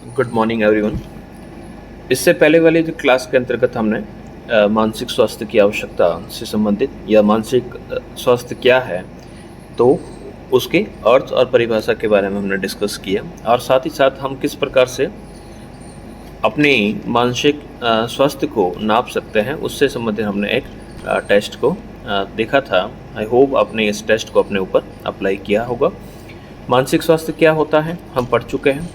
Good morning everyone. इससे पहले वाले जो क्लास के अंतर्गत हमने मानसिक स्वास्थ्य की आवश्यकता से संबंधित या मानसिक स्वास्थ्य क्या है, तो उसके अर्थ और परिभाषा के बारे में हमने डिस्कस किया और साथ ही साथ हम किस प्रकार से अपने मानसिक स्वास्थ्य को नाप सकते हैं उससे संबंधित हमने एक टेस्ट को देखा था। आई होप आपने इस टेस्ट को अपने ऊपर अप्लाई किया होगा। मानसिक स्वास्थ्य क्या होता है हम पढ़ चुके हैं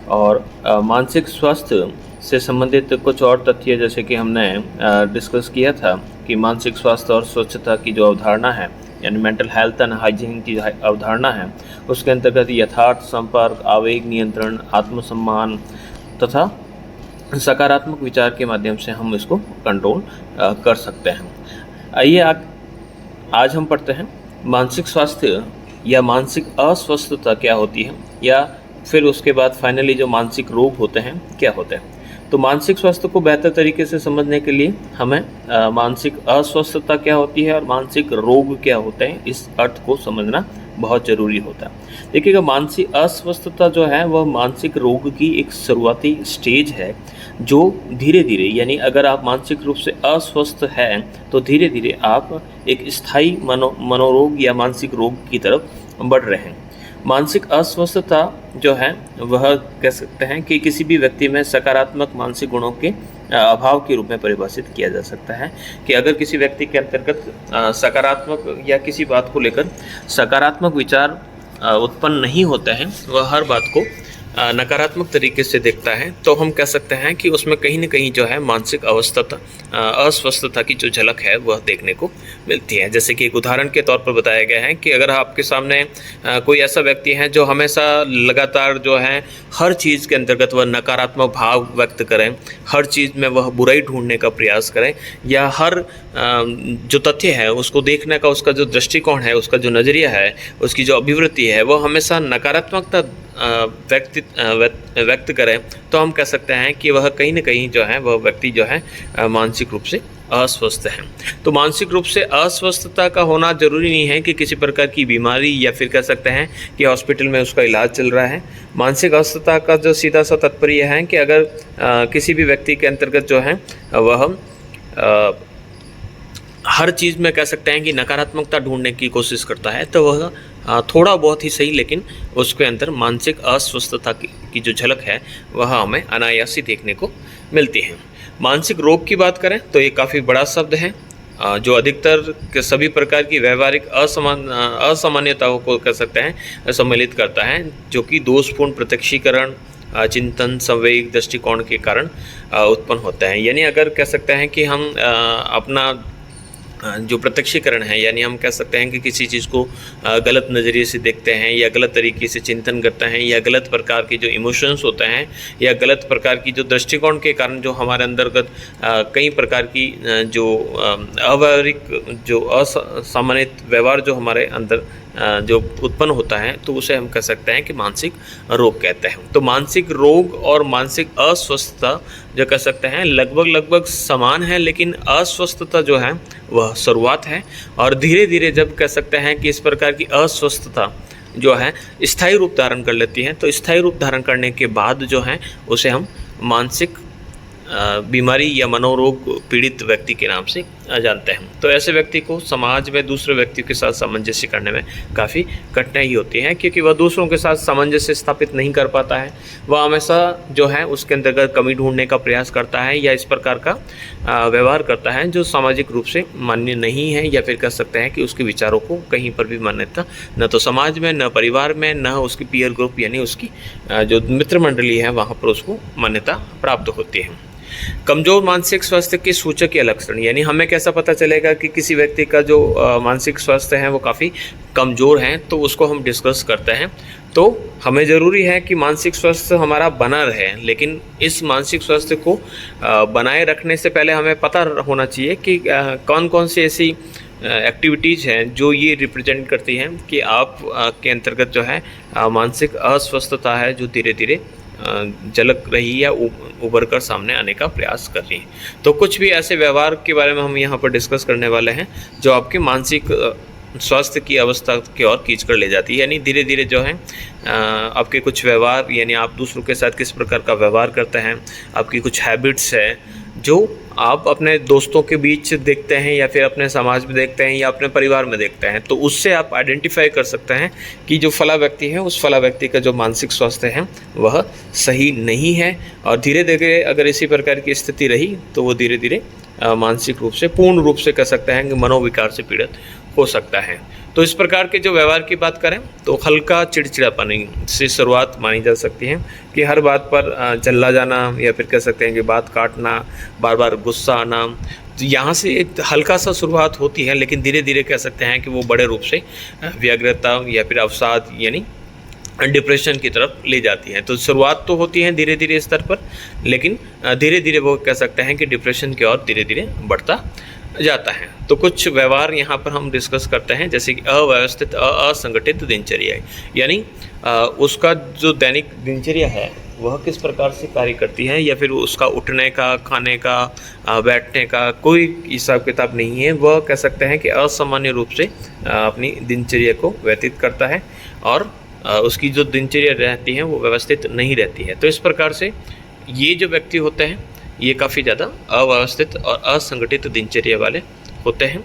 और मानसिक स्वास्थ्य से संबंधित कुछ और तथ्य जैसे कि हमने डिस्कस किया था कि मानसिक स्वास्थ्य और स्वच्छता की जो अवधारणा है यानी मेंटल हेल्थ एंड हाइजीन की अवधारणा है उसके अंतर्गत यथार्थ संपर्क, आवेग नियंत्रण, आत्मसम्मान तथा सकारात्मक विचार के माध्यम से हम इसको कंट्रोल कर सकते हैं। आइए आज हम पढ़ते हैं मानसिक स्वास्थ्य या मानसिक अस्वस्थता क्या होती है, या फिर उसके बाद फाइनली जो मानसिक रोग होते हैं क्या होते हैं। तो मानसिक स्वास्थ्य को बेहतर तरीके से समझने के लिए हमें मानसिक अस्वस्थता क्या होती है और मानसिक रोग क्या होते हैं इस अर्थ को समझना बहुत ज़रूरी होता है। देखिएगा, मानसिक अस्वस्थता जो है वह मानसिक रोग की एक शुरुआती स्टेज है जो धीरे धीरे, यानी अगर आप मानसिक रूप से अस्वस्थ हैं तो धीरे धीरे आप एक स्थायी मनोरोग या मानसिक रोग की तरफ बढ़ रहे हैं। मानसिक अस्वस्थता जो है वह कह सकते हैं कि किसी भी व्यक्ति में सकारात्मक मानसिक गुणों के अभाव के रूप में परिभाषित किया जा सकता है कि अगर किसी व्यक्ति के अंतर्गत सकारात्मक या किसी बात को लेकर सकारात्मक विचार उत्पन्न नहीं होते हैं, वह हर बात को नकारात्मक तरीके से देखता है, तो हम कह सकते हैं कि उसमें कहीं न कहीं जो है मानसिक अस्वस्थता की जो झलक है वह देखने को मिलती है। जैसे कि एक उदाहरण के तौर पर बताया गया है कि अगर आपके सामने कोई ऐसा व्यक्ति है जो हमेशा लगातार जो है हर चीज़ के अंतर्गत वह नकारात्मक भाव व्यक्त करें, हर चीज़ में वह बुराई ढूंढने का प्रयास करें, या हर जो तथ्य है उसको देखने का उसका जो दृष्टिकोण है, उसका जो नज़रिया है, उसकी जो अभिवृत्ति है वह हमेशा नकारात्मकता व्यक्त करें, तो हम कह सकते हैं कि वह कहीं न कहीं जो है वह व्यक्ति जो है मानसिक रूप से अस्वस्थ है। तो मानसिक रूप से अस्वस्थता का होना जरूरी नहीं है कि किसी प्रकार की बीमारी या फिर कह सकते हैं कि हॉस्पिटल में उसका इलाज चल रहा है। मानसिक अस्वस्थता का जो सीधा सा तात्पर्य है कि अगर किसी भी व्यक्ति के अंतर्गत जो है वह हर चीज़ में कह सकते हैं कि नकारात्मकता ढूंढने की कोशिश करता है, तो वह थोड़ा बहुत ही सही लेकिन उसके अंदर मानसिक अस्वस्थता की जो झलक है वह हमें अनायास ही देखने को मिलती है। मानसिक रोग की बात करें तो ये काफ़ी बड़ा शब्द है जो अधिकतर के सभी प्रकार की व्यवहारिक असामान्यताओं को कह सकते हैं सम्मिलित करता है, जो कि दोषपूर्ण प्रत्यक्षीकरण, चिंतन, संवेग, दृष्टिकोण के कारण उत्पन्न होता है। यानी अगर कह सकते हैं कि हम अपना जो प्रत्यक्षीकरण है, यानी हम कह सकते हैं कि किसी चीज़ को गलत नज़रिए से देखते हैं या गलत तरीके से चिंतन करते हैं, या गलत प्रकार के जो इमोशंस होते हैं या गलत प्रकार की जो दृष्टिकोण के कारण जो हमारे अंतर्गत कई प्रकार की जो अव्यवहारिक जो असामान्य व्यवहार जो हमारे अंदर जो उत्पन्न होता है, तो उसे हम कह सकते हैं कि मानसिक रोग कहते हैं। तो मानसिक रोग और मानसिक अस्वस्थता जो कह सकते हैं लगभग समान है, लेकिन अस्वस्थता जो है वह शुरुआत है और धीरे धीरे जब कह सकते हैं कि इस प्रकार की अस्वस्थता जो है स्थायी रूप धारण कर लेती है, तो स्थायी रूप धारण करने के बाद जो है उसे हम मानसिक बीमारी या मनोरोग पीड़ित व्यक्ति के नाम से जानते हैं। तो ऐसे व्यक्ति को समाज में दूसरे व्यक्तियों के साथ सामंजस्य करने में काफ़ी कठिनाई होती है, क्योंकि वह दूसरों के साथ सामंजस्य स्थापित नहीं कर पाता है। वह हमेशा जो है उसके अंतर्गत कमी ढूंढने का प्रयास करता है या इस प्रकार का व्यवहार करता है जो सामाजिक रूप से मान्य नहीं है, या फिर कह सकते हैं कि उसके विचारों को कहीं पर भी मान्यता न तो समाज में, न परिवार में, न उसकी पीयर ग्रुप यानी उसकी जो मित्र मंडली है वहाँ पर उसको मान्यता प्राप्त होती है। कमजोर मानसिक स्वास्थ्य के सूचक या लक्षण, यानी हमें कैसा पता चलेगा कि किसी व्यक्ति का जो मानसिक स्वास्थ्य है वो काफ़ी कमज़ोर है, तो उसको हम डिस्कस करते हैं। तो हमें ज़रूरी है कि मानसिक स्वास्थ्य हमारा बना रहे, लेकिन इस मानसिक स्वास्थ्य को बनाए रखने से पहले हमें पता होना चाहिए कि कौन कौन सी ऐसी एक्टिविटीज़ हैं जो ये रिप्रेजेंट करती हैं कि आप के अंतर्गत जो है मानसिक अस्वस्थता है जो धीरे धीरे झलक रही या उभर कर सामने आने का प्रयास कर रही है। तो कुछ भी ऐसे व्यवहार के बारे में हम यहाँ पर डिस्कस करने वाले हैं जो आपके मानसिक स्वास्थ्य की अवस्था की ओर खींच कर ले जाती है। यानी धीरे धीरे जो है आपके कुछ व्यवहार, यानी आप दूसरों के साथ किस प्रकार का व्यवहार करते हैं, आपकी कुछ हैबिट्स है जो आप अपने दोस्तों के बीच देखते हैं या फिर अपने समाज में देखते हैं या अपने परिवार में देखते हैं, तो उससे आप आइडेंटिफाई कर सकते हैं कि जो फला व्यक्ति है उस फला व्यक्ति का जो मानसिक स्वास्थ्य है वह सही नहीं है। और धीरे धीरे अगर इसी प्रकार की स्थिति रही तो वो धीरे धीरे मानसिक रूप से, पूर्ण रूप से कह सकते हैं कि मनोविकार से पीड़ित हो सकता है। तो इस प्रकार के जो व्यवहार की बात करें तो हल्का चिड़चिड़ापन से शुरुआत मानी जा सकती है कि हर बात पर चिल्ला जाना या फिर कह सकते हैं कि बात काटना, बार बार गुस्सा आना। तो यहाँ से एक हल्का सा शुरुआत होती है, लेकिन धीरे धीरे कह सकते हैं कि वो बड़े रूप से व्यग्रता या फिर अवसाद यानी डिप्रेशन की तरफ ले जाती है। तो शुरुआत तो होती है धीरे धीरे स्तर पर, लेकिन धीरे धीरे वो कह सकते हैं कि डिप्रेशन की ओर धीरे धीरे बढ़ता जाता है। तो कुछ व्यवहार यहाँ पर हम डिस्कस करते हैं, जैसे कि अव्यवस्थित असंगठित दिनचर्या, यानी उसका जो दैनिक दिनचर्या है वह किस प्रकार से कार्य करती है, या फिर उसका उठने का, खाने का, बैठने का कोई हिसाब किताब नहीं है। वह कह सकते हैं कि असामान्य रूप से अपनी दिनचर्या को व्यतीत करता है और उसकी जो दिनचर्या रहती है वो व्यवस्थित नहीं रहती है। तो इस प्रकार से ये जो व्यक्ति होते हैं ये काफ़ी ज़्यादा अव्यवस्थित और असंगठित दिनचर्या वाले होते हैं।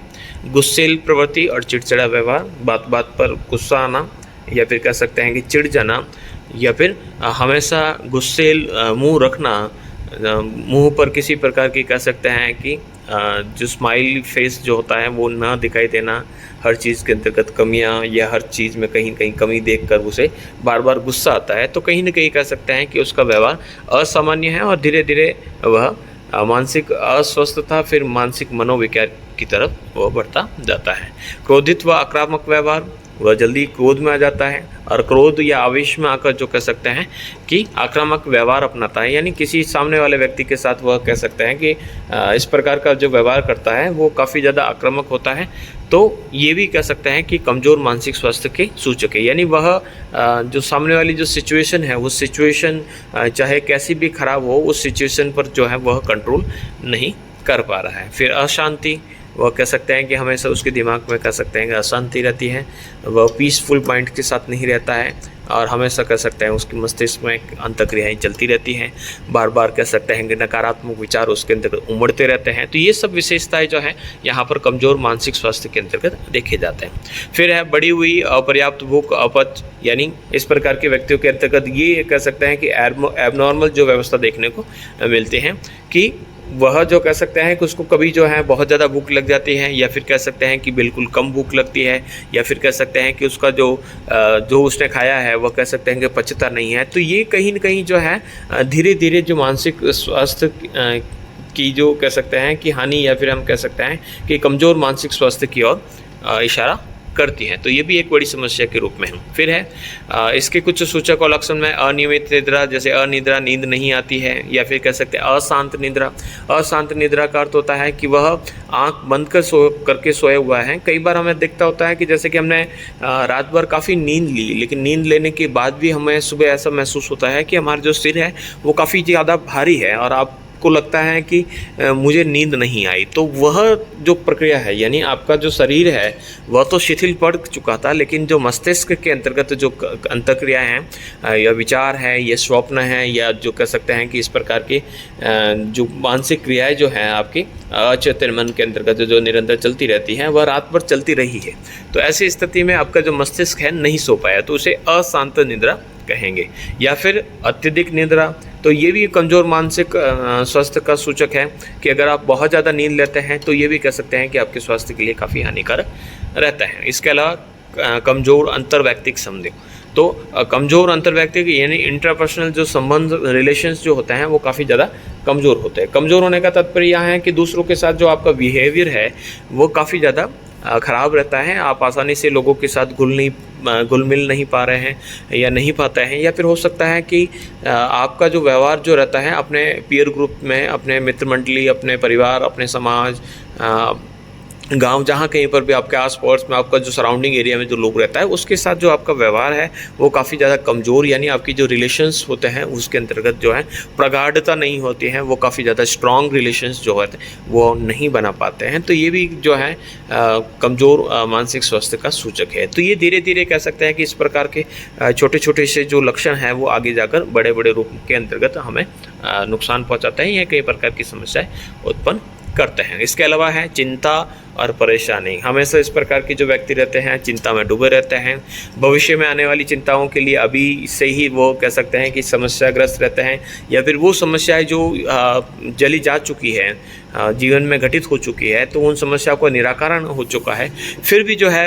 गुस्सेल प्रवृत्ति और चिड़चिड़ा व्यवहार, बात बात पर गुस्सा आना या फिर कह सकते हैं कि चिढ़ जाना, या फिर हमेशा गुस्सेल मुंह रखना, मुंह पर किसी प्रकार की कह सकते हैं कि जो स्माइल फेस जो होता है वो ना दिखाई देना, हर चीज़ के अंतर्गत कमियां या हर चीज़ में कहीं कहीं कमी देखकर उसे बार बार गुस्सा आता है। तो कहीं ना कहीं कह सकते हैं कि उसका व्यवहार असामान्य है और धीरे धीरे वह मानसिक अस्वस्थता फिर मानसिक मनोविकार की तरफ वह बढ़ता जाता है। क्रोधित व आक्रामक व्यवहार, वह जल्दी क्रोध में आ जाता है और क्रोध या आवेश में आकर जो कह सकते हैं कि आक्रामक व्यवहार अपनाता है, यानी किसी सामने वाले व्यक्ति के साथ वह कह सकते हैं कि इस प्रकार का जो व्यवहार करता है वो काफ़ी ज़्यादा आक्रामक होता है। तो ये भी कह सकते हैं कि कमज़ोर मानसिक स्वास्थ्य के सूचक है, यानी वह जो सामने वाली जो सिचुएशन है वो सिचुएशन चाहे कैसी भी खराब हो, उस सिचुएशन पर जो है वह कंट्रोल नहीं कर पा रहा है। फिर अशांति, वह कह सकते हैं कि हमेशा उसके दिमाग में कह सकते हैं कि अशांति रहती है, वह पीसफुल माइंड के साथ नहीं रहता है और हमेशा कह सकते हैं उसकी मस्तिष्क में अंतःक्रियाएँ चलती रहती हैं, बार बार कह सकते हैं कि नकारात्मक विचार उसके अंतर्गत उमड़ते रहते हैं। तो ये सब विशेषताएं जो है यहाँ पर कमज़ोर मानसिक स्वास्थ्य के अंतर्गत देखे जाते हैं। फिर है बढ़ी हुई अपर्याप्त भूख, अपच, यानी इस प्रकार के व्यक्तियों के अंतर्गत ये कह सकते हैं कि एबनॉर्मल जो व्यवस्था देखने को मिलती है कि वह जो कह सकते हैं कि उसको कभी जो है बहुत ज़्यादा भूख लग जाती है, या फिर कह सकते हैं कि बिल्कुल कम भूख लगती है, या फिर कह सकते हैं कि उसका जो उसने खाया है वह कह सकते हैं कि पचता नहीं है। तो ये कहीं न कहीं जो है धीरे धीरे जो मानसिक स्वास्थ्य की जो कह सकते हैं कि हानि, या फिर हम कह सकते हैं कि कमज़ोर मानसिक स्वास्थ्य की ओर इशारा करती हैं। तो ये भी एक बड़ी समस्या के रूप में है। फिर है इसके कुछ सूचक और लक्षण में अनियमित निद्रा, जैसे अनिद्रा, नींद नहीं आती है, या फिर कह सकते हैं अशांत निद्रा। अशांत निद्रा का अर्थ होता है कि वह आंख बंद करके सोया हुआ है। कई बार हमें दिखता होता है कि जैसे कि हमने रात भर काफ़ी नींद ली, लेकिन नींद लेने के बाद भी हमें सुबह ऐसा महसूस होता है कि हमारा जो सिर है वो काफ़ी ज़्यादा भारी है और आप को लगता है कि मुझे नींद नहीं आई। तो वह जो प्रक्रिया है, यानी आपका जो शरीर है वह तो शिथिल पड़ चुका था, लेकिन जो मस्तिष्क के अंतर्गत जो अंतःक्रियाएं हैं या विचार है या स्वप्न है या जो कह सकते हैं कि इस प्रकार के जो मानसिक क्रियाएं जो हैं आपकी अचेतन मन के अंतर्गत जो निरंतर चलती रहती हैं वह रात भर चलती रही है। तो ऐसी स्थिति में आपका जो मस्तिष्क है नहीं सो पाया, तो उसे अशांत निद्रा कहेंगे। या फिर अत्यधिक निद्रा, तो ये भी कमज़ोर मानसिक स्वास्थ्य का सूचक है कि अगर आप बहुत ज़्यादा नींद लेते हैं तो ये भी कह सकते हैं कि आपके स्वास्थ्य के लिए काफ़ी हानिकारक रहता है। इसके अलावा कमज़ोर अंतर्वैयक्तिक संबंध, तो कमज़ोर अंतर्वैयक्तिक यानी इंट्रापर्सनल जो संबंध, रिलेशंस जो होते हैं वो काफ़ी ज़्यादा कमज़ोर होते हैं। कमज़ोर होने का तात्पर्य यह है कि दूसरों के साथ जो आपका बिहेवियर है वो काफ़ी ज़्यादा ख़राब रहता है। आप आसानी से लोगों के साथ घुल मिल नहीं पा रहे हैं या नहीं पाते हैं, या फिर हो सकता है कि आपका जो व्यवहार जो रहता है अपने पीयर ग्रुप में, अपने मित्र मंडली, अपने परिवार, अपने समाज, गाँव जहाँ कहीं पर भी आपके आस-पड़ोस में आपका जो सराउंडिंग एरिया में जो लोग रहता है, उसके साथ जो आपका व्यवहार है वो काफ़ी ज़्यादा कमज़ोर, यानी आपकी जो रिलेशंस होते हैं उसके अंतर्गत जो है प्रगाढ़ता नहीं होती है, वो काफ़ी ज़्यादा स्ट्रॉन्ग रिलेशंस जो होते हैं वो नहीं बना पाते हैं। तो ये भी जो है कमज़ोर मानसिक स्वास्थ्य का सूचक है। तो ये धीरे-धीरे कह सकते हैं कि इस प्रकार के छोटे-छोटे से जो लक्षण हैं वो आगे जाकर बड़े-बड़े रूप के अंतर्गत हमें नुकसान पहुँचाते हैं या कई प्रकार की समस्याएँ उत्पन्न करते हैं। इसके अलावा है चिंता और परेशानी। हमेशा इस प्रकार के जो व्यक्ति रहते हैं चिंता में डूबे रहते हैं। भविष्य में आने वाली चिंताओं के लिए अभी से ही वो कह सकते हैं कि समस्याग्रस्त रहते हैं, या फिर वो समस्याएं जो जली जा चुकी है, जीवन में घटित हो चुकी है, तो उन समस्याओं का निराकरण हो चुका है, फिर भी जो है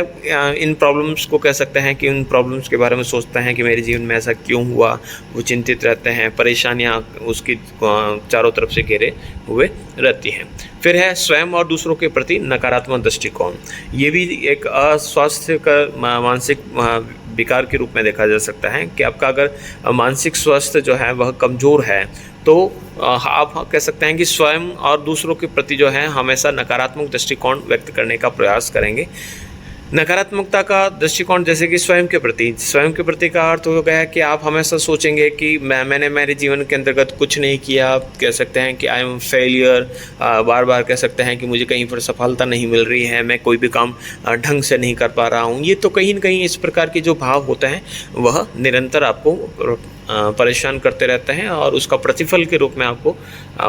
इन प्रॉब्लम्स को कह सकते हैं कि उन प्रॉब्लम्स के बारे में सोचते हैं कि मेरे जीवन में ऐसा क्यों हुआ। वो चिंतित रहते हैं, परेशानियाँ उसकी चारों तरफ से घेरे हुए रहती हैं। फिर है स्वयं और दूसरों के प्रति नकारात्मक दृष्टिकोण। ये भी एक अस्वास्थ्य का मानसिक विकार के रूप में देखा जा सकता है कि आपका अगर मानसिक स्वास्थ्य जो है वह कमज़ोर है तो आप कह सकते हैं कि स्वयं और दूसरों के प्रति जो है हमेशा नकारात्मक दृष्टिकोण व्यक्त करने का प्रयास करेंगे। नकारात्मकता का दृष्टिकोण जैसे कि स्वयं के प्रति का अर्थ हो गया है कि आप हमेशा सोचेंगे कि मैंने मेरे जीवन के अंतर्गत कुछ नहीं किया। कह सकते हैं कि आई एम फेलियर, बार बार कह सकते हैं कि मुझे कहीं पर सफलता नहीं मिल रही है, मैं कोई भी काम ढंग से नहीं कर पा रहा हूँ। ये तो कहीं न कहीं इस प्रकार के जो भाव होते हैं वह निरंतर आपको परेशान करते रहते हैं और उसका प्रतिफल के रूप में आपको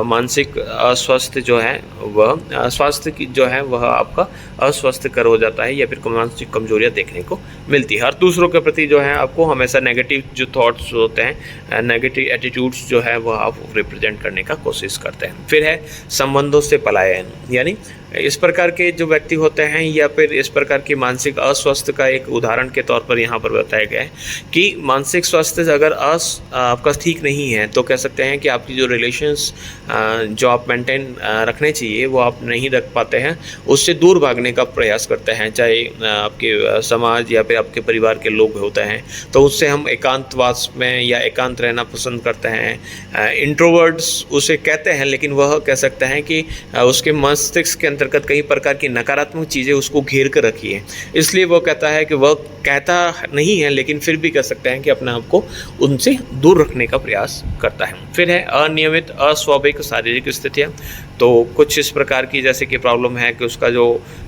मानसिक अस्वस्थ जो है वह स्वास्थ्य की जो है वह आपका अस्वस्थकर हो जाता है या फिर मानसिक कमजोरियां देखने को मिलती है। और दूसरों के प्रति जो है आपको हमेशा नेगेटिव जो थॉट्स होते हैं, नेगेटिव एटीट्यूड्स जो है वह आप रिप्रेजेंट करने का कोशिश करते हैं। फिर है संबंधों से पलायन, यानी इस प्रकार के जो व्यक्ति होते हैं या फिर इस प्रकार की मानसिक अस्वस्थ का एक उदाहरण के तौर पर यहाँ पर बताया गया है कि मानसिक स्वास्थ्य अगर आपका ठीक नहीं है तो कह सकते हैं कि आपकी जो रिलेशंस जो आप मेंटेन रखने चाहिए वो आप नहीं रख पाते हैं, उससे दूर भागने का प्रयास करते हैं। चाहे आपके समाज या फिर आपके परिवार के लोग होते हैं तो उससे हम एकांतवास में या एकांत रहना पसंद करते हैं। इंट्रोवर्ट्स उसे कहते हैं, लेकिन वह कह सकते हैं कि उसके मस्तिष्क के अंतर्गत कई प्रकार की नकारात्मक चीज़ें उसको घेर कर रखी है, इसलिए वो कहता है कि वह कहता नहीं है लेकिन फिर भी कह सकते हैं कि अपने आप को उनसे दूर रखने का प्रयास करता है। फिर है अनियमित अस्वाभाविक शारीरिक स्थितियाँ। तो कुछ इस प्रकार की जैसे कि प्रॉब्लम है कि उसका जो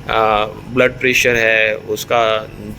ब्लड प्रेशर है, उसका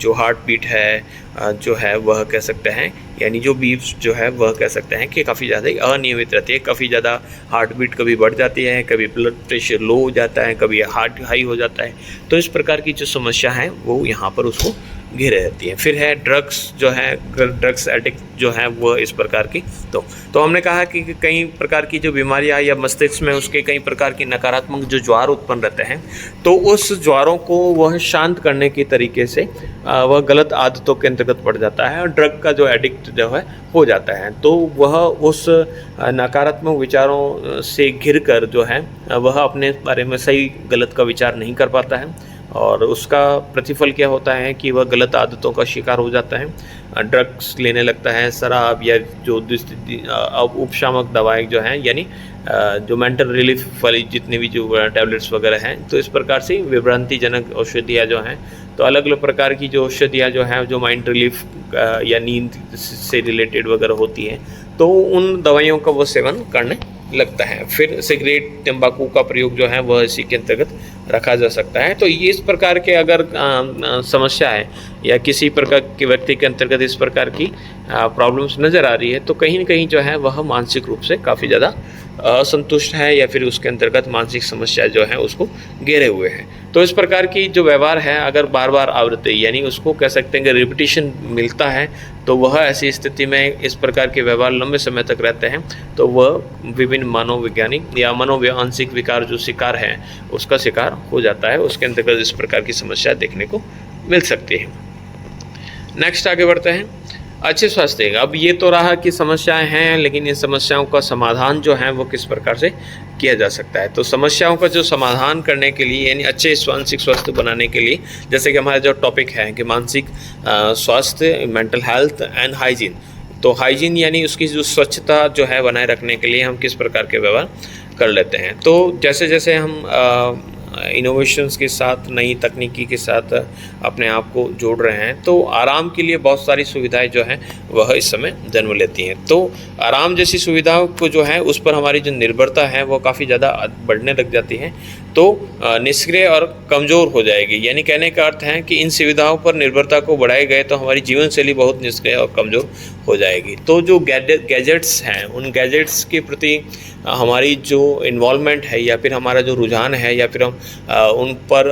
जो हार्ट बीट है जो है वह कह सकते हैं, यानी जो बीट्स जो है वह कह सकते हैं कि काफ़ी ज़्यादा अनियमित रहती है। काफ़ी ज़्यादा हार्ट बीट कभी बढ़ जाती है, कभी ब्लड प्रेशर लो हो जाता है, कभी हार्ट हाई हो जाता है। तो इस प्रकार की जो समस्या है वो यहाँ पर उसको घिरे रहती है। फिर है ड्रग्स जो है, ड्रग्स एडिक्ट जो है वह इस प्रकार की तो हमने कहा कि कई प्रकार की जो बीमारियां या मस्तिष्क में उसके कई प्रकार की नकारात्मक जो ज्वार उत्पन्न रहते हैं, तो उस ज्वारों को वह शांत करने के तरीके से वह गलत आदतों के अंतर्गत पड़ जाता है और ड्रग का जो एडिक्ट जो है हो जाता है। तो वह उस नकारात्मक विचारों से घिर कर जो है वह अपने बारे में सही गलत का विचार नहीं कर पाता है और उसका प्रतिफल क्या होता है कि वह गलत आदतों का शिकार हो जाता है, ड्रग्स लेने लगता है, शराब या जो उपशामक दवाएं जो हैं, यानी जो मेंटल रिलीफ वाली जितने भी जो टैबलेट्स वगैरह हैं। तो इस प्रकार से विभ्रांतिजनक औषधियाँ जो हैं, तो अलग अलग प्रकार की जो औषधियाँ जो हैं जो माइंड रिलीफ या नींद से रिलेटेड वगैरह होती हैं, तो उन दवाइयों का वो सेवन करने लगता है। फिर सिगरेट, तंबाकू का प्रयोग जो है वह इसी के अंतर्गत रखा जा सकता है। तो ये इस प्रकार के अगर समस्या है या किसी प्रकार के व्यक्ति के अंतर्गत इस प्रकार की प्रॉब्लम्स नज़र आ रही है तो कहीं न कहीं जो है वह मानसिक रूप से काफ़ी ज़्यादा असंतुष्ट है या फिर उसके अंतर्गत मानसिक समस्या जो है उसको घेरे हुए हैं। तो इस प्रकार की जो व्यवहार है अगर बार बार आवृत्ति, यानी उसको कह सकते हैं कि रिपीटिशन मिलता है, तो वह ऐसी स्थिति में इस प्रकार के व्यवहार लंबे समय तक रहते हैं तो वह विभिन्न मनोवैज्ञानिक या मनोव्यांसिक विकार जो शिकार है उसका शिकार हो जाता है। उसके अंतर्गत इस प्रकार की समस्या देखने को मिल सकती है। नेक्स्ट आगे बढ़ते हैं, अच्छे स्वास्थ्य। अब ये तो रहा कि समस्याएं हैं, लेकिन इन समस्याओं का समाधान जो है वो किस प्रकार से किया जा सकता है। तो समस्याओं का जो समाधान करने के लिए यानी अच्छे मानसिक स्वास्थ्य बनाने के लिए, जैसे कि हमारा जो टॉपिक है कि मानसिक स्वास्थ्य, मेंटल हेल्थ एंड हाइजीन। तो हाइजीन यानी उसकी जो स्वच्छता जो है बनाए रखने के लिए हम किस प्रकार के व्यवहार कर लेते हैं। तो जैसे जैसे हम इनोवेशंस के साथ, नई तकनीकी के साथ अपने आप को जोड़ रहे हैं, तो आराम के लिए बहुत सारी सुविधाएं जो हैं वह इस समय जन्म लेती हैं। तो आराम जैसी सुविधाओं को जो है उस पर हमारी जो निर्भरता है वो काफ़ी ज़्यादा बढ़ने लग जाती है, तो निष्क्रिय और कमज़ोर हो जाएगी। यानी कहने का अर्थ है कि इन सुविधाओं पर निर्भरता को बढ़ाए गए तो हमारी जीवन शैली बहुत निष्क्रिय और कमज़ोर हो जाएगी। तो जो गैजेट्स हैं, उन गैजेट्स के प्रति हमारी जो इन्वॉल्वमेंट है या फिर हमारा जो रुझान है या फिर हम उन पर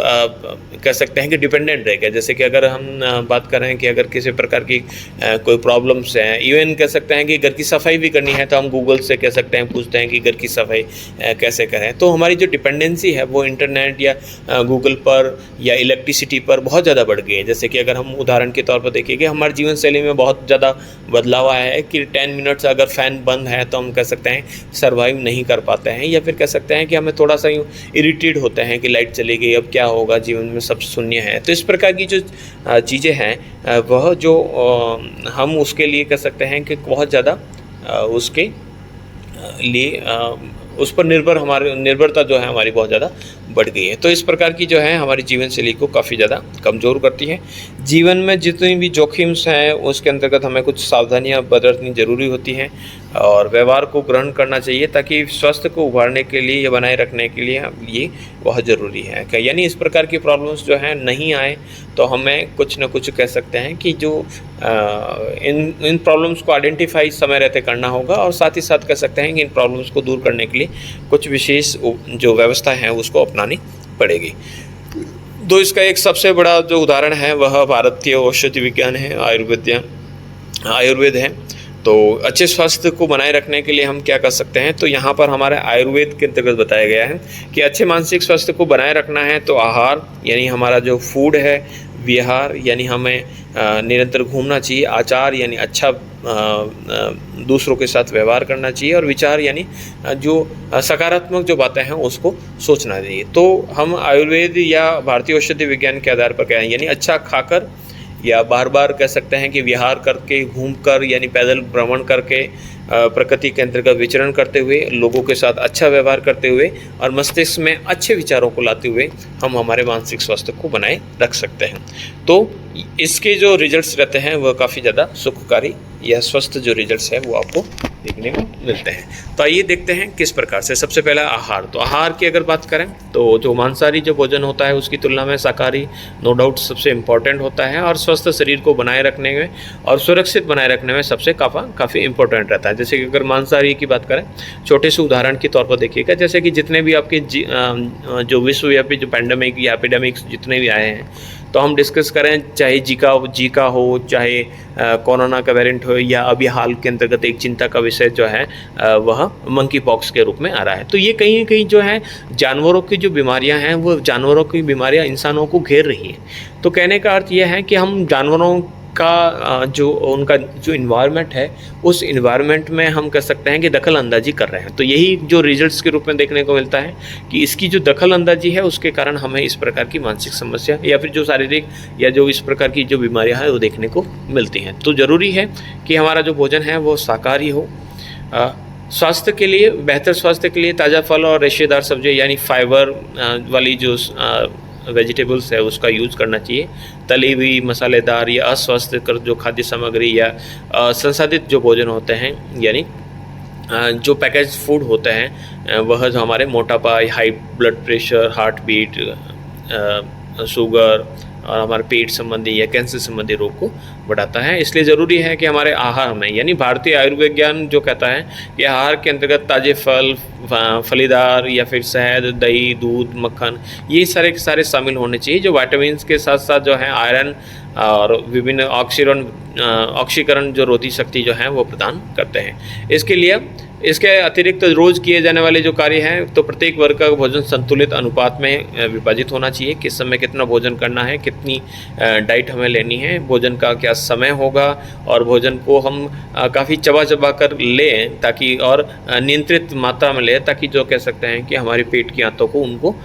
कह सकते हैं कि डिपेंडेंट रह गए। जैसे कि अगर हम बात करें कि अगर किसी प्रकार की कोई प्रॉब्लम्स हैं, इवन कह सकते हैं कि घर की सफाई भी करनी है तो हम गूगल से कह सकते हैं, पूछते हैं कि घर की सफाई कैसे करें। तो हमारी जो डिपेंडेंसी है वो इंटरनेट या गूगल पर या इलेक्ट्रिसिटी पर बहुत ज़्यादा बढ़ गई है। जैसे कि अगर हम उदाहरण के तौर पर देखेंगे, हमारे जीवन शैली में बहुत ज़्यादा बदलाव आया है कि 10 मिनट्स अगर फ़ैन बंद है तो हम कह सकते हैं सर्वाइव नहीं कर पाते हैं, या फिर कह सकते हैं कि हमें थोड़ा सा यूँ इरिटेट होते हैं कि लाइट चली गई, अब क्या होगा, जीवन में सब शून्य है। तो इस प्रकार की जो चीज़ें हैं वह जो हम उसके लिए कह सकते हैं कि बहुत ज़्यादा उसके लिए उस पर निर्भरता जो है हमारी बहुत ज़्यादा बढ़ गई है। तो इस प्रकार की जो है हमारी जीवन शैली को काफ़ी ज़्यादा कमज़ोर करती है। जीवन में जितनी भी जोखिम्स हैं उसके अंतर्गत हमें कुछ सावधानियां बरतनी ज़रूरी होती हैं और व्यवहार को ग्रहण करना चाहिए, ताकि स्वास्थ्य को उभारने के लिए या बनाए रखने के लिए ये बहुत ज़रूरी है। यानी इस प्रकार की प्रॉब्लम्स जो हैं नहीं आए तो हमें कुछ न कुछ कह सकते हैं कि जो इन प्रॉब्लम्स को आइडेंटिफाई समय रहते करना होगा, और साथ ही साथ कह सकते हैं कि इन प्रॉब्लम्स को दूर करने के लिए कुछ विशेष जो व्यवस्था है उसको अपनानी पड़ेगी। तो इसका एक सबसे बड़ा जो उदाहरण है वह भारतीय औषधि विज्ञान है, आयुर्वेद है। तो अच्छे स्वास्थ्य को बनाए रखने के लिए हम क्या कर सकते हैं, तो यहाँ पर हमारे आयुर्वेद के अंतर्गत बताया गया है कि अच्छे मानसिक स्वास्थ्य को बनाए रखना है तो आहार यानी हमारा जो फूड है, विहार यानी हमें निरंतर घूमना चाहिए, आचार यानी अच्छा दूसरों के साथ व्यवहार करना चाहिए, और विचार यानी जो सकारात्मक जो बातें हैं उसको सोचना चाहिए। तो हम आयुर्वेद या भारतीय औषधि विज्ञान के आधार पर क्या है, यानी अच्छा खाकर या बार बार कह सकते हैं कि विहार करके, घूमकर यानी पैदल भ्रमण करके, प्रकृति के अंतर्गत विचरण करते हुए, लोगों के साथ अच्छा व्यवहार करते हुए और मस्तिष्क में अच्छे विचारों को लाते हुए हम हमारे मानसिक स्वास्थ्य को बनाए रख सकते हैं। तो इसके जो रिजल्ट्स रहते हैं वह काफ़ी ज़्यादा सुखकारी या स्वस्थ जो रिजल्ट्स हैं वो आपको देखने को मिलते हैं। तो आइए देखते हैं किस प्रकार से। सबसे पहला आहार। तो आहार की अगर बात करें तो जो मांसाहारी जो भोजन होता है उसकी तुलना में शाकाहारी नो डाउट सबसे इम्पॉर्टेंट होता है, और स्वस्थ शरीर को बनाए रखने में और सुरक्षित बनाए रखने में सबसे काफ़ी इम्पोर्टेंट रहता है। जैसे कि अगर मांसाहारी की बात करें, छोटे से उदाहरण के तौर पर देखिएगा, जैसे कि जितने भी आपके जो विश्वव्यापी जो पैंडेमिक या एपिडेमिक्स जितने भी आए हैं, तो हम डिस्कस करें चाहे जीका हो, चाहे कोरोना का वेरिएंट हो, या अभी हाल के अंतर्गत एक चिंता का विषय जो है वह मंकी पॉक्स के रूप में आ रहा है। तो ये कहीं कहीं जो है जानवरों की जो बीमारियां हैं वो जानवरों की बीमारियां इंसानों को घेर रही हैं। तो कहने का अर्थ यह है कि हम जानवरों का जो उनका जो इन्वायरमेंट है उस इन्वायरमेंट में हम कह सकते हैं कि दखल अंदाजी कर रहे हैं। तो यही जो रिजल्ट्स के रूप में देखने को मिलता है कि इसकी जो दखल अंदाजी है उसके कारण हमें इस प्रकार की मानसिक समस्या या फिर जो शारीरिक या जो इस प्रकार की जो बीमारियां हैं वो देखने को मिलती हैं। तो ज़रूरी है कि हमारा जो भोजन है वो शाकाहारी हो। स्वास्थ्य के लिए, बेहतर स्वास्थ्य के लिए ताज़ा फल और रेशेदार सब्जी यानी फाइबर वाली जो वेजिटेबल्स है उसका यूज़ करना चाहिए। तली हुई, मसालेदार या अस्वास्थ्यकर जो खाद्य सामग्री या संसाधित जो भोजन होते हैं यानी जो पैकेज फूड होते हैं वह जो हमारे मोटापा, high blood pressure, heart beat, sugar और हमारे पेट संबंधी या कैंसर संबंधी रोग को बढ़ाता है। इसलिए ज़रूरी है कि हमारे आहार में, यानी भारतीय आयुर्विज्ञान जो कहता है कि आहार के अंतर्गत ताज़े फल, फलीदार या फिर शहद, दही, दूध, मक्खन, ये सारे शामिल होने चाहिए, जो विटामिन के साथ साथ जो है आयरन और विभिन्न ऑक्सीकरण जो रोधी शक्ति जो है वो प्रदान करते हैं। इसके अतिरिक्त रोज़ किए जाने वाले जो कार्य हैं, तो प्रत्येक वर्ग का भोजन संतुलित अनुपात में विभाजित होना चाहिए। किस समय कितना भोजन करना है, कितनी डाइट हमें लेनी है, भोजन का क्या समय होगा, और भोजन को हम काफ़ी चबा कर लें ताकि, और नियंत्रित मात्रा में लें ताकि जो कह सकते हैं कि हमारे पेट की आंतों को उनको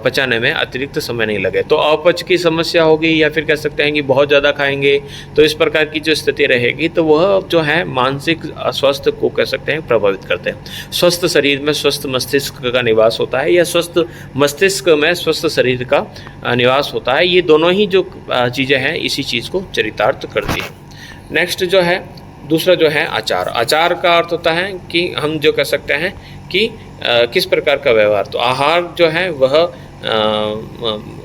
पचाने में अतिरिक्त समय नहीं लगे। तो अपच की समस्या होगी या फिर कह सकते हैं कि बहुत ज़्यादा खाएंगे तो इस प्रकार की जो स्थिति रहेगी तो वह जो है मानसिक स्वास्थ्य को कह सकते हैं प्रभावित प्रभावित करते हैं। स्वस्थ शरीर में स्वस्थ मस्तिष्क का निवास होता है या स्वस्थ मस्तिष्क में स्वस्थ शरीर का निवास होता है। ये दोनों ही जो चीज़ें हैं इसी चीज़ को चरितार्थ करती हैं। नेक्स्ट जो है दूसरा जो है आचार। आचार का अर्थ होता है कि हम जो कह सकते हैं कि किस प्रकार का व्यवहार। तो आहार जो है वह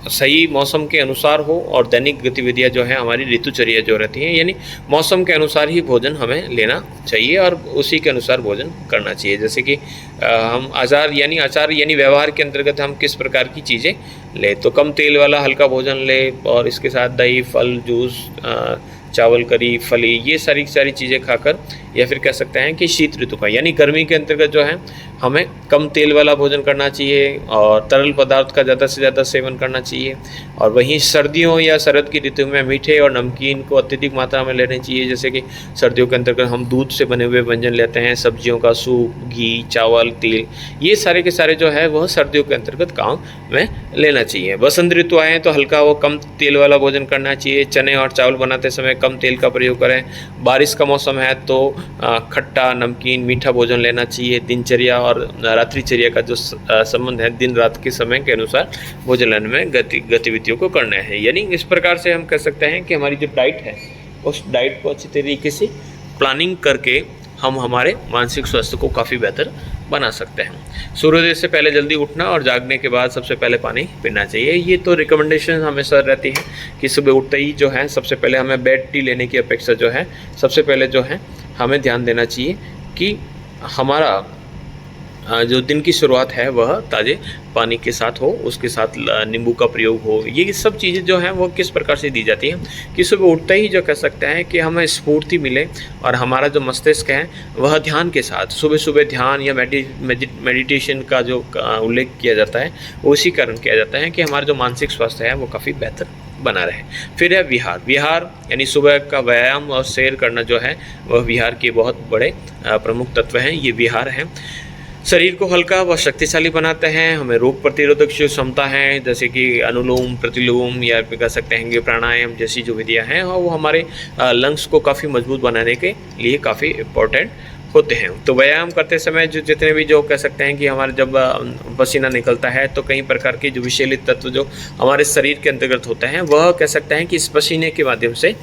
सही मौसम के अनुसार हो और दैनिक गतिविधियां जो है हमारी ऋतुचर्या जो रहती हैं, यानी मौसम के अनुसार ही भोजन हमें लेना चाहिए और उसी के अनुसार भोजन करना चाहिए। जैसे कि हम आचार यानी व्यवहार के अंतर्गत हम किस प्रकार की चीज़ें ले, तो कम तेल वाला हल्का भोजन ले और इसके साथ दही, फल, जूस, चावल, करी, फली, ये सारी चीज़ें खाकर, या फिर कह सकते हैं कि शीत ऋतु का यानी गर्मी के अंतर्गत जो है हमें कम तेल वाला भोजन करना चाहिए और तरल पदार्थ का ज़्यादा से ज़्यादा सेवन करना चाहिए। और वहीं सर्दियों या शरद की ऋतु में मीठे और नमकीन को अत्यधिक मात्रा में लेने चाहिए। जैसे कि सर्दियों के अंतर्गत हम दूध से बने हुए व्यंजन लेते हैं, सब्जियों का सूप, घी, चावल, तेल, ये सारे के सारे जो है वह सर्दियों के अंतर्गत काम में लेना चाहिए। बसंत ऋतु आए तो हल्का व कम तेल वाला भोजन करना चाहिए। चने और चावल बनाते समय कम तेल का प्रयोग करें। बारिश का मौसम है तो खट्टा, नमकीन, मीठा भोजन लेना चाहिए। दिनचर्या और रात्रिचर्या का जो संबंध है, दिन रात के समय के अनुसार भोजन लेने में गतिविधियों को करना है। यानी इस प्रकार से हम कह सकते हैं कि हमारी जो डाइट है उस डाइट को अच्छी तरीके से प्लानिंग करके हम हमारे मानसिक स्वास्थ्य को काफ़ी बेहतर बना सकते हैं। सूर्योदय से पहले जल्दी उठना और जागने के बाद सबसे पहले पानी पीना चाहिए। ये तो रिकमेंडेशन हमेशा रहती है कि सुबह उठते ही जो है सबसे पहले हमें बेड टी लेने की अपेक्षा जो है सबसे पहले जो है हमें ध्यान देना चाहिए कि हमारा जो दिन की शुरुआत है वह ताज़े पानी के साथ हो, उसके साथ नींबू का प्रयोग हो। ये सब चीज़ें जो हैं वो किस प्रकार से दी जाती हैं कि सुबह उठते ही जो कह सकते हैं कि हमें स्फूर्ति मिले और हमारा जो मस्तिष्क है वह ध्यान के साथ सुबह सुबह ध्यान या मेडिटेशन का जो उल्लेख किया जाता है वो इसी कारण किया जाता है कि हमारा जो मानसिक स्वास्थ्य है वो काफ़ी बेहतर बना रहे। फिर है विहार यानी सुबह का व्यायाम और सैर करना जो है वह विहार के बहुत बड़े प्रमुख तत्व हैं। ये विहार हैं, शरीर को हल्का व शक्तिशाली बनाते हैं। हमें रोग प्रतिरोधक जो क्षमता है जैसे कि अनुलोम प्रतिलोम या कह सकते हैं कि प्राणायाम जैसी जो विधियां हैं वो हमारे लंग्स को काफ़ी मजबूत बनाने के लिए काफ़ी इम्पोर्टेंट होते हैं। तो व्यायाम करते समय जो जितने भी जो कह सकते हैं कि हमारे जब पसीना निकलता है तो कई प्रकार के जो विषैले तत्व जो हमारे शरीर के अंतर्गत होते हैं वह कह सकते हैं कि इस पसीने के माध्यम से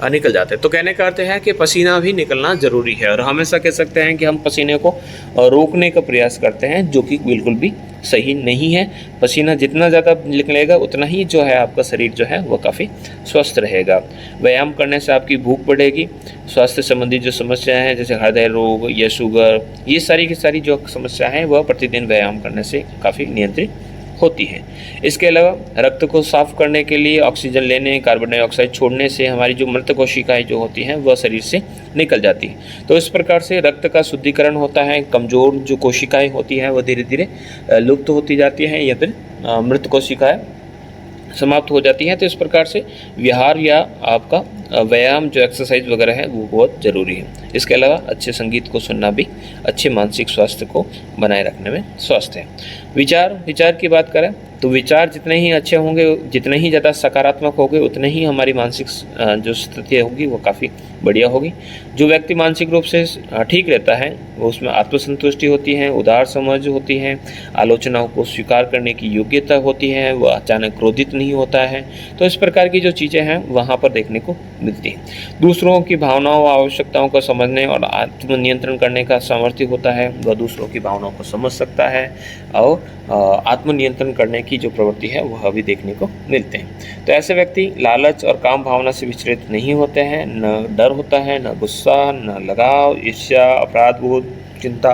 निकल जाते हैं। तो कहने का अर्थ है कि पसीना भी निकलना ज़रूरी है और हमेशा कह सकते हैं कि हम पसीने को रोकने का प्रयास करते हैं, जो कि बिल्कुल भी सही नहीं है। पसीना जितना ज़्यादा निकलेगा उतना ही जो है आपका शरीर जो है वो काफ़ी स्वस्थ रहेगा। व्यायाम करने से आपकी भूख बढ़ेगी। स्वास्थ्य संबंधी जो समस्याएं हैं जैसे हृदय रोग या शुगर, ये सारी की सारी जो समस्या है वह प्रतिदिन व्यायाम करने से काफ़ी नियंत्रित होती है। इसके अलावा रक्त को साफ करने के लिए ऑक्सीजन लेने, कार्बन डाइऑक्साइड छोड़ने से हमारी जो मृत कोशिकाएं जो होती हैं वह शरीर से निकल जाती है। तो इस प्रकार से रक्त का शुद्धिकरण होता है। कमज़ोर जो कोशिकाएं होती हैं वह धीरे धीरे लुप्त होती जाती हैं या फिर मृत कोशिकाएं समाप्त हो जाती हैं। तो इस प्रकार से विहार या आपका व्यायाम जो एक्सरसाइज वगैरह है वो बहुत ज़रूरी है। इसके अलावा अच्छे संगीत को सुनना भी अच्छे मानसिक स्वास्थ्य को बनाए रखने में स्वस्थ है। विचार की बात करें तो विचार जितने ही अच्छे होंगे, जितने ही ज़्यादा सकारात्मक होंगे, उतने ही हमारी मानसिक जो स्थिति होगी वो काफ़ी बढ़िया होगी। जो व्यक्ति मानसिक रूप से ठीक रहता है वो उसमें आत्मसंतुष्टि होती है, उदार समझ होती है, आलोचनाओं को स्वीकार करने की योग्यता होती है, वह अचानक क्रोधित नहीं होता है। तो इस प्रकार की जो चीज़ें हैं वहाँ पर देखने को मिलती है। दूसरों की भावनाओं व आवश्यकताओं को समझने और आत्मनियंत्रण करने का सामर्थ्य होता है। वह दूसरों की भावनाओं को समझ सकता है और आत्मनियंत्रण करने की जो प्रवृत्ति है वह भी देखने को मिलते हैं। तो ऐसे व्यक्ति लालच और काम भावना से विचलित नहीं होते हैं। न डर होता है, न गुस्सा, न लगाव, ईर्ष्या, अपराध बोध, चिंता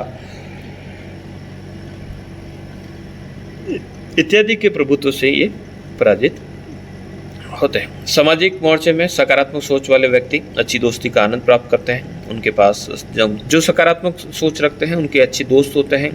इत्यादि के प्रभुत्व से ये पराजित होते हैं। सामाजिक मोर्चे में सकारात्मक सोच वाले व्यक्ति अच्छी दोस्ती का आनंद प्राप्त करते हैं। उनके पास जो सकारात्मक सोच रखते हैं उनके अच्छे दोस्त होते हैं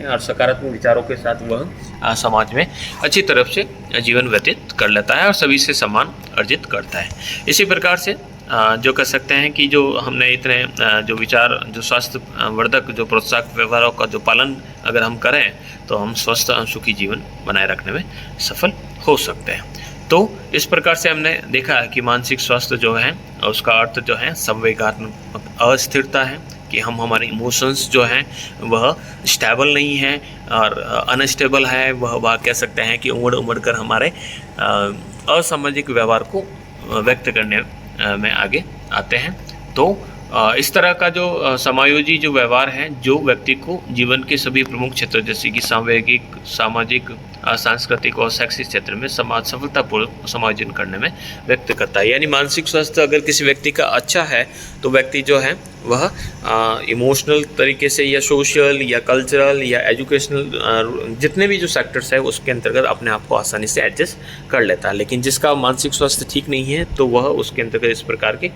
और सकारात्मक विचारों के साथ वह समाज में अच्छी तरफ से जीवन व्यतीत कर लेता है और सभी से सम्मान अर्जित करता है। इसी प्रकार से जो कह सकते हैं कि जो हमने इतने जो विचार जो स्वास्थ्य वर्धक जो प्रोत्साहक व्यवहारों का जो पालन अगर हम करें तो हम स्वस्थ और सुखी जीवन बनाए रखने में सफल हो सकते हैं। तो इस प्रकार से हमने देखा है कि मानसिक स्वास्थ्य जो है उसका अर्थ जो है संवेगात्मक अस्थिरता है, कि हम हमारे इमोशंस जो हैं वह स्टेबल नहीं हैं और अनस्टेबल है, वह कह सकते हैं कि उमड़ कर हमारे असामाजिक व्यवहार को व्यक्त करने में आगे आते हैं। तो इस तरह का जो समायोजी जो व्यवहार है, जो व्यक्ति को जीवन के सभी प्रमुख क्षेत्रों जैसे कि सामूहिक, सामाजिक, सांस्कृतिक और शैक्षिक क्षेत्र में सफलतापूर्वक समायोजन करने में व्यक्त करता है। यानी मानसिक स्वास्थ्य अगर किसी व्यक्ति का अच्छा है तो व्यक्ति जो है वह इमोशनल तरीके से या सोशल या कल्चरल या एजुकेशनल जितने भी जो सेक्टर्स है उसके अंतर्गत अपने आप को आसानी से एडजस्ट कर लेता है। लेकिन जिसका मानसिक स्वास्थ्य ठीक नहीं है तो वह उसके अंतर्गत इस प्रकार के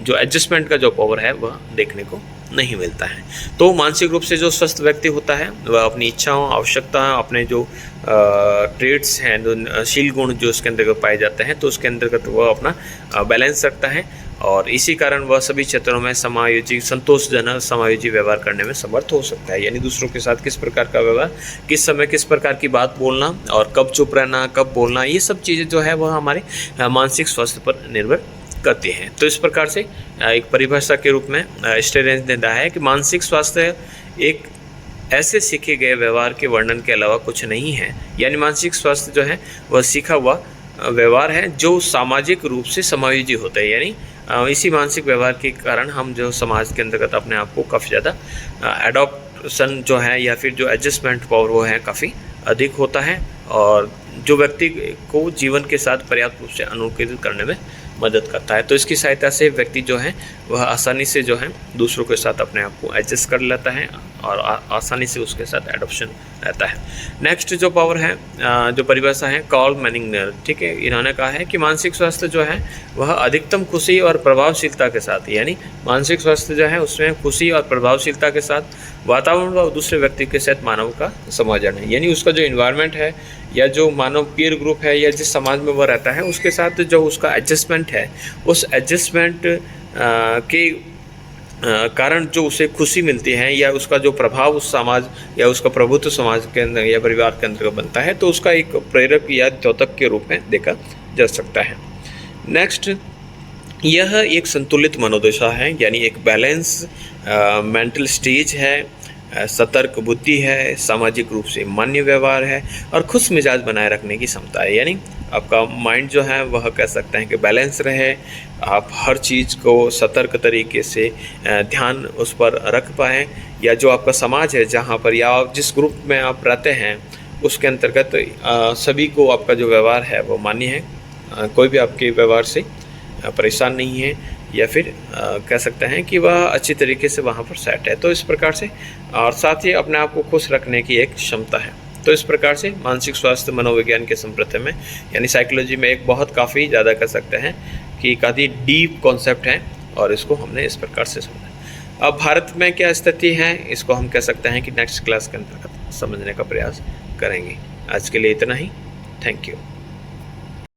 जो एडजस्टमेंट का जो पावर है वह देखने को नहीं मिलता है। तो मानसिक रूप से जो स्वस्थ व्यक्ति होता है वह अपनी इच्छाओं, आवश्यकताओं, अपने जो ट्रेड्स हैं, जो शील गुण जो उसके अंतर्गत पाए जाते हैं, तो उसके अंतर्गत वह अपना बैलेंस रखता है और इसी कारण वह सभी क्षेत्रों में समायोजी, संतोषजनक समायोजी व्यवहार करने में समर्थ हो सकता है। यानी दूसरों के साथ किस प्रकार का व्यवहार, किस समय किस प्रकार की बात बोलना और कब चुप रहना, कब बोलना, ये सब चीज़ें जो है वह हमारे मानसिक स्वास्थ्य पर निर्भर करती हैं। तो इस प्रकार से एक परिभाषा के रूप में स्टेरेंस ने कहा है कि मानसिक स्वास्थ्य एक ऐसे सीखे गए व्यवहार के वर्णन के अलावा कुछ नहीं है। यानी मानसिक स्वास्थ्य जो है वह सीखा हुआ व्यवहार है जो सामाजिक रूप से समायोजी होता है। यानी इसी मानसिक व्यवहार के कारण हम जो समाज के अंतर्गत अपने आप को काफ़ी ज़्यादा एडॉप्शन जो है या फिर जो एडजस्टमेंट पावर वो है काफ़ी अधिक होता है और जो व्यक्ति को जीवन के साथ पर्याप्त रूप से अनुकूलित करने में मदद करता है। तो इसकी सहायता से व्यक्ति जो है वह आसानी से जो है दूसरों के साथ अपने आप को एडजस्ट कर लेता है और आसानी से उसके साथ एडॉप्शन रहता है। नेक्स्ट जो पावर है, जो परिभाषा है कार्ल मैनिंगर, ठीक है, इन्होंने कहा है कि मानसिक स्वास्थ्य जो है वह अधिकतम खुशी और प्रभावशीलता के साथ, यानी मानसिक स्वास्थ्य जो है उसमें खुशी और प्रभावशीलता के साथ वातावरण व दूसरे व्यक्ति के साथ मानव का समायोजन है। यानी उसका जो इन्वायरमेंट है या जो मानव पीयर ग्रुप है या जिस समाज में वह रहता है उसके साथ जो उसका एडजस्टमेंट है, उस एडजस्टमेंट के कारण जो उसे खुशी मिलती है या उसका जो प्रभाव उस समाज या उसका प्रभुत्व समाज के अंदर या परिवार के अंदर बनता है, तो उसका एक प्रेरक या द्योतक के रूप में देखा जा सकता है। नेक्स्ट, यह एक संतुलित मनोदशा है, यानी एक बैलेंस मेंटल स्टेज है, सतर्क बुद्धि है, सामाजिक रूप से मान्य व्यवहार है और खुश मिजाज बनाए रखने की क्षमता है। यानी आपका माइंड जो है वह कह सकते हैं कि बैलेंस रहे, आप हर चीज़ को सतर्क तरीके से ध्यान उस पर रख पाएँ, या जो आपका समाज है जहाँ पर या आप जिस ग्रुप में आप रहते हैं उसके अंतर्गत सभी को आपका जो व्यवहार है वो मान्य है, कोई भी आपके व्यवहार से परेशान नहीं है या फिर कह सकते हैं कि वह अच्छी तरीके से वहाँ पर सेट है। तो इस प्रकार से और साथ ही अपने आप को खुश रखने की एक क्षमता है। तो इस प्रकार से मानसिक स्वास्थ्य मनोविज्ञान के संप्रति में यानी साइकोलॉजी में एक बहुत काफ़ी ज़्यादा कह सकते हैं कि काफ़ी डीप कॉन्सेप्ट है और इसको हमने इस प्रकार से समझा। अब भारत में क्या स्थिति है इसको हम कह सकते हैं कि नेक्स्ट क्लास के अंतर्गत समझने का प्रयास करेंगे। आज के लिए इतना ही। Thank you.